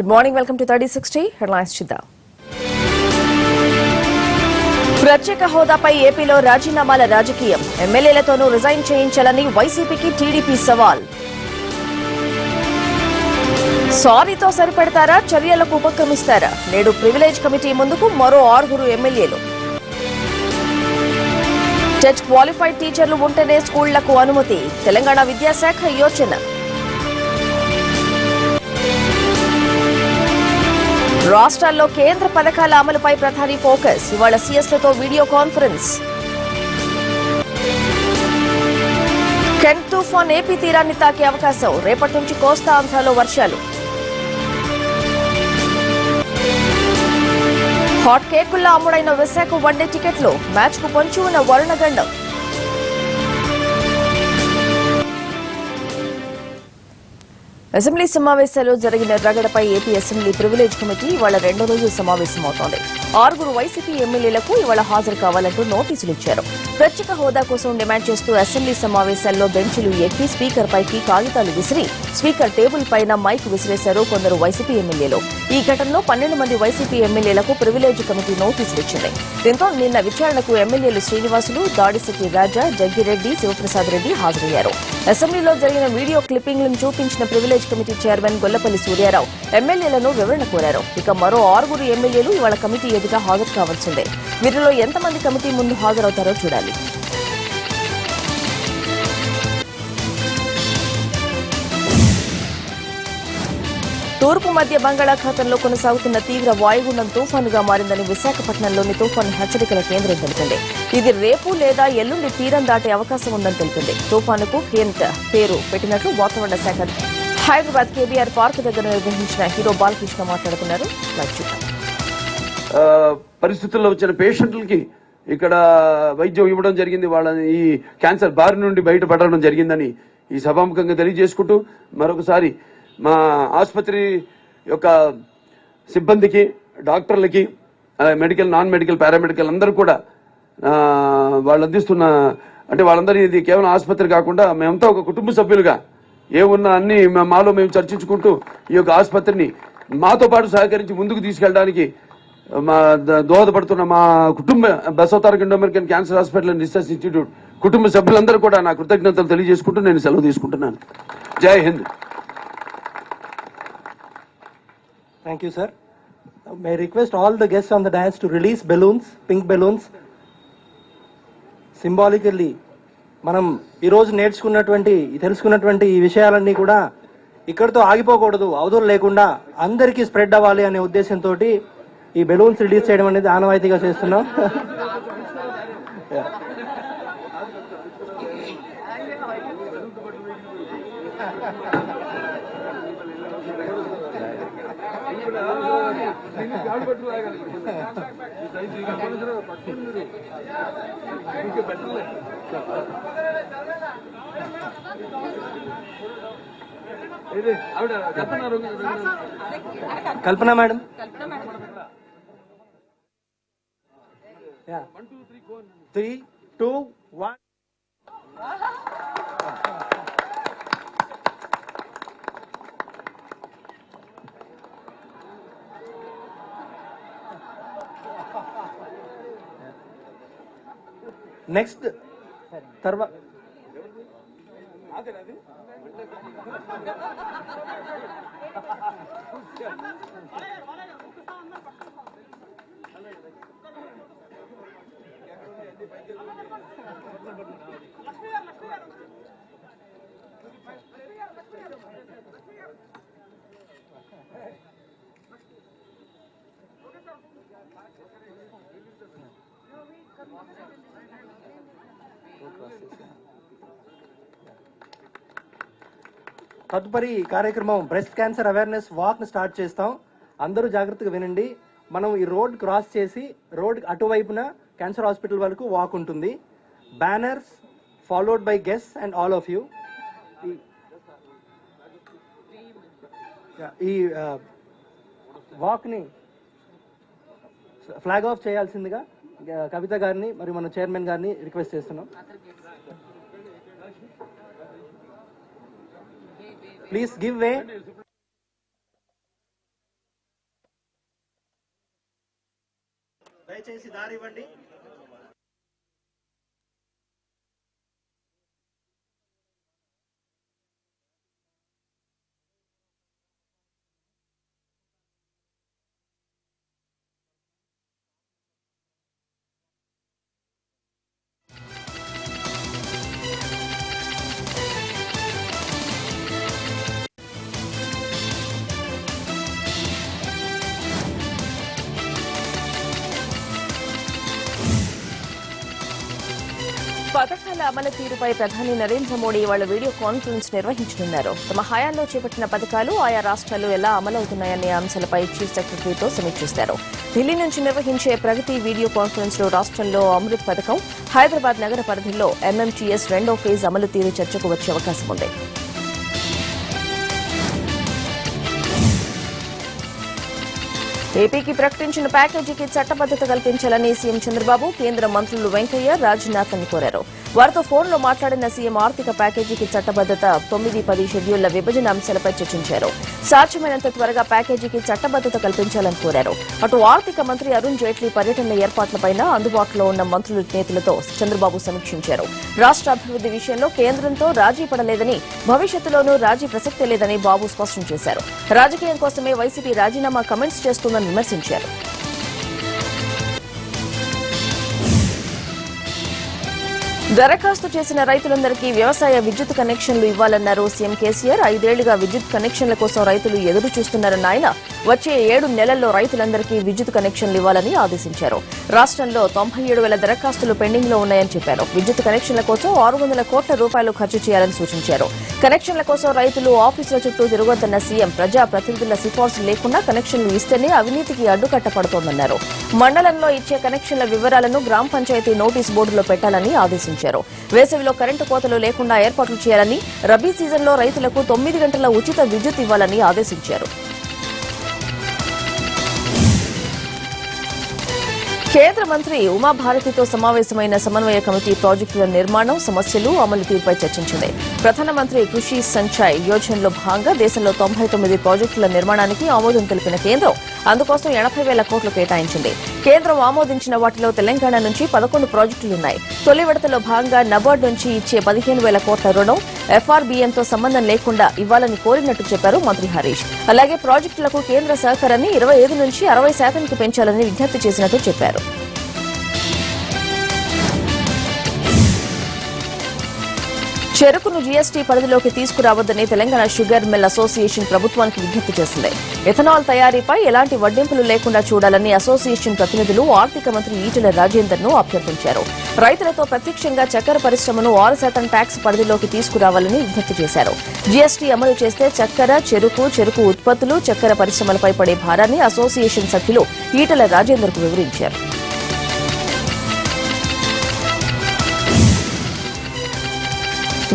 Good morning, welcome to 3060 headlines చూద్దాం. ప్రత్యేక హోదాపై ఏపీలో రాజీనామాల రాజకీయం. ఎమ్మెల్యేలతోనూ రిజైన్ చేయించాలని వైసీపీకి టీడీపీ సవాల్. సారీతో సరిపెడతారా, చర్యలకు ఉపక్రమిస్తారా? నేడు ప్రివిలేజ్ కమిటీ ముందుకు మరో 6 ఎమ్మెల్యేలు. టెట్ క్వాలిఫైడ్ టీచర్లు ఉంటేనే స్కూళ్లకు అనుమతి. తెలంగాణ విద్యాశాఖ యోచన. రాష్ట్రాల్లో కేంద్ర పథకాల అమలుపై ప్రధాని ఫోకస్. ఇవాళ సీఎస్లతో వీడియో కాన్ఫరెన్స్. కెన్ తుఫాన్ ఏపీ తీరాన్ని తాకే అవకాశం. రేపటి నుంచి కోస్తా ఆంధ్రాలో వర్షాలు. హాట్ కేకుల్లో అమ్ముడైన విశాఖ వన్డే టికెట్లు. మ్యాచ్ కు పొంచి ఉన్న వరుణగండం. అసెంబ్లీ సమావేశాలు జరిగిన రగడపై ఏపీ అసెంబ్లీ ప్రివిలేజ్ కమిటీ ఇవాళ 2వ రోజు సమావేశమవుతోంది. 6 వైసీపీ ఎమ్మెల్యేలకు ఇవాళ హాజరు కావాలంటూ నోటీసులు ఇచ్చారు. ప్రత్యేక హోదా కోసం డిమాండ్ చేస్తూ అసెంబ్లీ సమావేశాల్లో బెంచీలు ఎక్కి స్పీకర్ పైకి కాగితాలు విసిరి స్పీకర్ టేబుల్ పైన మైక్ విసిరేశారు కొందరు వైసీపీ ఎమ్మెల్యేలు. ఈ ఘటనలో 12 మంది వైసీపీ ఎమ్మెల్యేలకు ప్రివిలేజ్ కమిటీ నోటీసులు ఇచ్చింది. దీంతో నిన్న విచారణకు ఎమ్మెల్యేలు శ్రీనివాసులు, దాడిశెట్టి రాజా, జగ్గిరెడ్డి, శివప్రసాద్ రెడ్డి హాజరయ్యారు. అసెంబ్లీలో జరిగిన వీడియో క్లిప్పింగ్లను చూపించిన privilege committee chairman Gollapalli Suryarao ఎమ్మెల్యేలను వివరణ కోరారు. ఇక మరో 6 ఎమ్మెల్యేలు ఇవాళ కమిటీ ఎదుట హాజరు కావాల్సిందే. వీరిలో ఎంతమంది కమిటీ ముందు హాజరవుతారో చూడాలి. తూర్పు మధ్య బంగాళాఖాతంలో కొనసాగుతున్న తీవ్ర వాయుగుండం తుఫానుగా మారిందని విశాఖపట్నంలోని తుఫాను హెచ్చరికల కేంద్రం తెలిపింది. ఇది రేపు లేదా ఎల్లుండి తీరం దాటే అవకాశం ఉందని తెలిపింది. తుఫానుకు కేంట్ పేరు పెట్టినట్లు వాతావరణ శాఖ హైదరాబాద్ కేబీఆర్ పార్క్ దగ్గర నిర్వహించిన హీరో బాలకృష్ణ మాట్లాడుతున్నారు. పరిస్థితుల్లో వచ్చిన పేషెంట్లకి ఇక్కడ వైద్యం ఇవ్వడం జరిగింది. వాళ్ళని ఈ క్యాన్సర్ బారి నుండి బయటపడడం జరిగిందని ఈ సభాముఖంగా తెలియజేసుకుంటూ మరొకసారి మా ఆసుపత్రి యొక్క సిబ్బందికి, డాక్టర్లకి, మెడికల్, నాన్ మెడికల్, పారామెడికల్ అందరూ కూడా వాళ్ళు అందిస్తున్న అంటే వాళ్ళందరూ ఇది కేవలం ఆసుపత్రి కాకుండా మేమంతా ఒక కుటుంబ సభ్యులుగా ఏమున్నా అన్ని మాలో మేము చర్చించుకుంటూ ఈ యొక్క ఆసుపత్రిని మాతో పాటు సహకరించి ముందుకు తీసుకెళ్ళడానికి మా దోహదపడుతున్న మా కుటుంబ Basavataraka Indo American cancer hospital and research institute కుటుంబ సభ్యులందరూ కూడా నా కృతజ్ఞతలు తెలియజేసుకుంటూ నేను సెలవు తీసుకుంటున్నాను. జై Hind. Thank you, sir. May I request all the guests on the dais to release balloons, pink balloons. Symbolically, మనం ఈరోజు తెలుసుకున్నటువంటి ఈ విషయాలన్నీ కూడా ఇక్కడితో ఆగిపోకూడదు, అవధులు లేకుండా అందరికీ స్ప్రెడ్ అవ్వాలి అనే ఉద్దేశంతో ఈ బెలూన్స్ రిలీజ్ చేయడం అనేది ఆనవాయితీగా చేస్తున్నాం. కల్పన మేడం, 3, 2, 1. నెక్స్ట్ తర్వాత తదుపరి కార్యక్రమం బ్రెస్ట్ క్యాన్సర్ అవేర్నెస్ వాక్ ని స్టార్ట్ చేస్తాం. అందరూ జాగ్రత్తగా వినండి. మనం ఈ రోడ్ క్రాస్ చేసి రోడ్ అటువైపున క్యాన్సర్ హాస్పిటల్ వరకు వాక్ ఉంటుంది. Banners followed by guests and all of you. ఈ వాక్ ని ఫ్లాగ్ ఆఫ్ చేయాల్సిందిగా కవిత గారిని మరియు మన చైర్మన్ గారిని రిక్వెస్ట్ చేస్తున్నాం. Please give way. దయచేసి దారి ఇవ్వండి. పథకాల అమలు తీరుపై ప్రధాని నరేంద్ర మోడీ ఇవాళ వీడియో కాన్ఫరెన్స్ నిర్వహించనున్నారు. తమ హయాంలో చేపట్టిన పథకాలు ఆయా రాష్ట్రాల్లో ఎలా అమలవుతున్నాయనే అంశాలపై చీఫ్ సెక్రటరీతో సమీక్షిస్తారు. ఢిల్లీ నుంచి నిర్వహించే ప్రగతి వీడియో కాన్ఫరెన్స్ లో రాష్ట్రంలో అమృత్ పథకం, హైదరాబాద్ నగర పరిధిలో ఎంఎంటీఎస్ రెండో ఫేజ్ అమలు తీరు చర్చకు వచ్చే అవకాశం ఉంది. ఏపీకి ప్రకటించిన ప్యాకేజీకి చట్టబద్దత కల్పించాలని సీఎం చంద్రబాబు కేంద్ర మంత్రులు వెంకయ్య, రాజ్నాథ్ కోరారు. వారితో ఫోన్లో మాట్లాడిన సీఎం ఆర్థిక ప్యాకేజీకి చట్టబద్దత 9-10 షెడ్యూళ్ల విభజన అంశాలపై చర్చించారు. సాధ్యమైనంత త్వరగా ప్యాకేజీకి చట్టబద్దత కల్పించాలని కోరారు. అటు ఆర్థిక మంత్రి అరుణ్ జైట్లీ పర్యటనల ఏర్పాట్లపై అందుబాటులో ఉన్న మంత్రుల నేతలతో చంద్రబాబు సమీక్షించారు. రాష్ట్ర అభివృద్ది విషయంలో కేంద్రంతో రాజీ పడలేదని, భవిష్యత్తులోనూ రాజీ ప్రసక్తే లేదని బాబు స్పష్టం చేశారు. రాజకీయం కోసమే వైసీపీ రాజీనామా కమెంట్స్ చేస్తుందని విమర్శించారు. దరఖాస్తు చేసిన రైతులందరికీ వ్యవసాయ విద్యుత్ కనెక్షన్లు ఇవ్వాలన్నారు సీఎం కేసీఆర్. 5 ఏళ్లుగా విద్యుత్ కనెక్షన్ల కోసం రైతులు ఎదురు చూస్తున్నారన్న ఆయన వచ్చే 7 నెలల్లో రైతులందరికీ విద్యుత్ కనెక్షన్లు ఇవ్వాలని ఆదేశించారు. రాష్ట్రంలో 97,000 దరఖాస్తులు పెండింగ్ లో ఉన్నాయని చెప్పారు. విద్యుత్ కనెక్షన్ల కోసం 600 కోట్ల రూపాయలు ఖర్చు చేయాలని సూచించారు. కనెక్షన్ల కోసం రైతులు ఆఫీసుల చుట్టూ తిరగొద్దన్న సీఎం ప్రజా ప్రతినిధుల సిఫార్సు లేకుండా కనెక్షన్లు ఇస్తేనే అవినీతికి అడ్డుకట్ట పడుతోందన్నారు. మండలంలో ఇచ్చే కనెక్షన్ల వివరాలను గ్రామ పంచాయతీ నోటీస్ బోర్డులో పెట్టాలని ఆదేశించారు. వేసవిలో కరెంటు కోతలు లేకుండా ఏర్పాట్లు చేయాలని, రబీ సీజన్లో రైతులకు 9 గంటల ఉచిత విద్యుత్ ఇవ్వాలని ఆదేశించారు. కేంద్ర మంత్రి ఉమాభారతితో సమావేశమైన సమన్వయ కమిటీ ప్రాజెక్టుల నిర్మాణం, సమస్యలు, అమలు తీరుపై చర్చించింది. ప్రధానమంత్రి కృషి సంచయ్ యోజనలో భాగంగా దేశంలో 99 ప్రాజెక్టుల నిర్మాణానికి ఆమోదం తెలిపిన కేంద్రం అందుకోసం 80,000 కోట్లు కేటాయించింది. కేంద్రం ఆమోదించిన వాటిలో తెలంగాణ నుంచి 11 ప్రాజెక్టులున్నాయి. తొలి విడతలో భాగంగా నబార్డ్ నుంచి ఇచ్చే 15,000 కోట్ల రుణం ఎఫ్ఆర్బీఎంతో సంబంధం లేకుండా ఇవ్వాలని కోరినట్టు చెప్పారు మంత్రి హరీష్. అలాగే ప్రాజెక్టులకు కేంద్ర సహకారాన్ని 25 నుంచి 60% పెంచాలని విజ్ఞప్తి చేసినట్టు చెప్పారు. చెరుకును జీఎస్టీ పరిధిలోకి తీసుకురావద్దని తెలంగాణ షుగర్ మిల్ అసోసియేషన్ ప్రభుత్వానికి విజ్ఞప్తి చేసింది. ఎథనాల్ తయారీపై ఎలాంటి వడ్డింపులు లేకుండా చూడాలని అసోసియేషన్ ప్రతినిధులు ఆర్థిక మంత్రి ఈటెల రాజేందర్ ను అభ్యర్థించారు. రైతులతో ప్రత్యక్షంగా చక్కెర పరిశ్రమను 6% ట్యాక్స్ పరిధిలోకి తీసుకురావాలని విజ్ఞప్తి చేశారు. జీఎస్టీ అమలు చేస్తే చక్కెర, చెరుకు ఉత్పత్తులు, చక్కెర పరిశ్రమలపై పడే భారాన్ని అసోసియేషన్ సభ్యులు ఈటెల రాజేందర్ కు వివరించారు.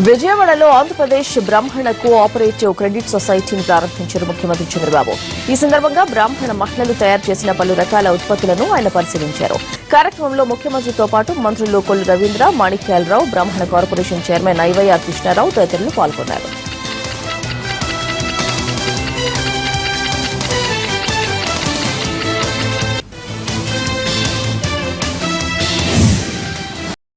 విజయవాడలో ఆంధ్రప్రదేశ్ బ్రాహ్మణ కోఆపరేటివ్ క్రెడిట్ సొసైటీని ప్రారంభించారు ముఖ్యమంత్రి చంద్రబాబు. ఈ సందర్భంగా బ్రాహ్మణ మహిళలు తయారు చేసిన పలు రకాల ఉత్పత్తులను ఆయన పరిశీలించారు. కార్యక్రమంలో ముఖ్యమంత్రితో పాటు మంత్రులు కొల్లు రవీంద్ర, మాణిక్యాలరావు, బ్రాహ్మణ కార్పొరేషన్ చైర్మన్ ఐవైఆర్ కృష్ణారావు తదితరులు పాల్గొన్నారు.